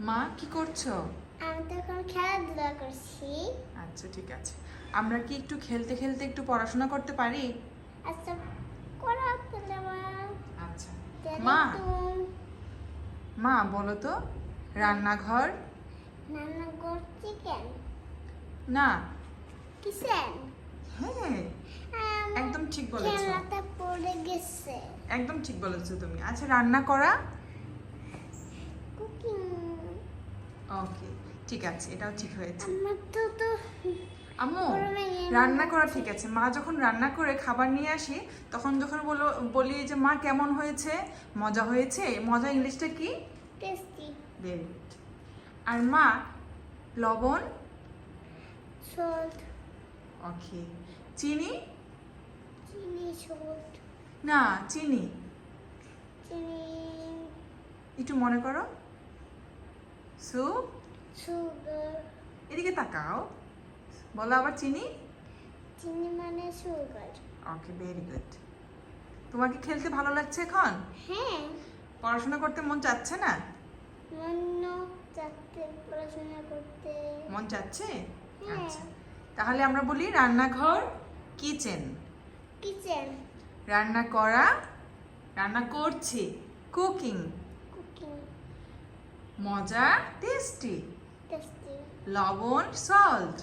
মা কি করছো? আমি তো এখন খেলাধুলা করছি। আচ্ছা ঠিক আছে, আমরা কি একটু খেলতে খেলতে একটু পড়াশোনা করতে পারি? আচ্ছা, করা তাহলে আমার আচ্ছা তাহলে মা, তুমি মা বলো তো, রান্নাঘর রান্নাঘর চিকেন না? কিচেন। হ্যাঁ, একদম ঠিক বলেছো, খেলাটা পড়ে গেছে। একদম ঠিক বলেছো তুমি। আচ্ছা রান্না করা? কুকিং। ওকে ঠিক আছে, এটাও ঠিক হয়েছে। আমার তো আম্মু, গরমে রান্না করা ঠিক আছে। মা যখন রান্না করে খাবার নিয়ে আসি, তখন যখন বলি যে মা কেমন হয়েছে, মজা হয়েছে, মজা ইংলিশটা কি? টেস্টি। Very good. আর মা, লবণ? সল্ট। ওকে। চিনি? চিনি সল্ট। না, চিনি চিনি একটু মনে করো। সু, সুগার। এদিকে তাকাও, বলো আবার চিনি। চিনি মানে সুগার। ওকে, ভেরি গুড। তোমার কি খেলতে ভালো লাগছে এখন? হ্যাঁ, পড়াশোনা করতে মন চাচ্ছে না? মন চাচ্ছে পড়াশোনা করতে। মন চাচ্ছে? হ্যাঁ। আচ্ছা, তাহলে আমরা বলি রান্নাঘর কিচেন, কিচেন। রান্না করা, রান্না করছি কুকিং, কুকিং। মজা টেস্টি, টেস্টি। লবণ সল্ট,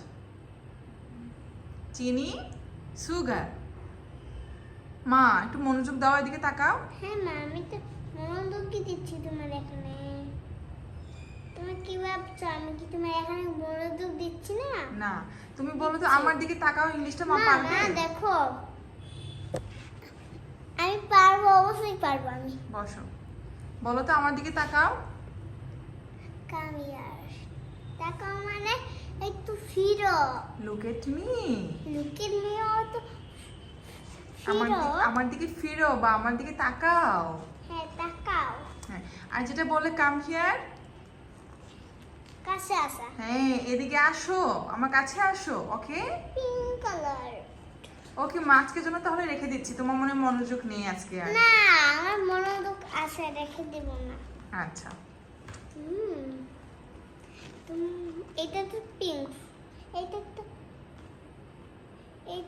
চিনি সুগার। মা একটু মনোযোগ দাও, এদিকে তাকাও। হ্যাঁ মা, আমি তো মনোযোগ দিচ্ছি তোমার এখানে। তুমি কি ভাবছো আমি কি তোমার এখানে মনোযোগ দিচ্ছি না? না, তুমি বলো তো, আমার দিকে তাকাও, ইংলিশটা মা মা পারবে? মা দেখো, আমি পারবো, অবশ্যই পারবো আমি। বসো, বলো তো আমার দিকে তাকাও। কামিয়ার দেখো মানে একটু ফিরো। Look at me. লুকের মেয়ে তো আমার ফিরো। আমার দিকে ফিরো বা আমার দিকে তাকাও। হ্যাঁ তাকাও। হ্যাঁ, আর যেটা বলে কাম হিয়ার, কাছে আসা। হ্যাঁ এদিকে আসো, আমার কাছে আসো। ওকে, পিঙ্ক কালার। ওকে মা, আজকের জন্য তাহলে রেখে দিচ্ছি, তোমার মনে মনোযোগ নেই আজকে আর। না, আমার মনোযোগ আছে, রেখে দেব না। আচ্ছা, হুম, এটা তো পিঙ্ক, এটা তো এই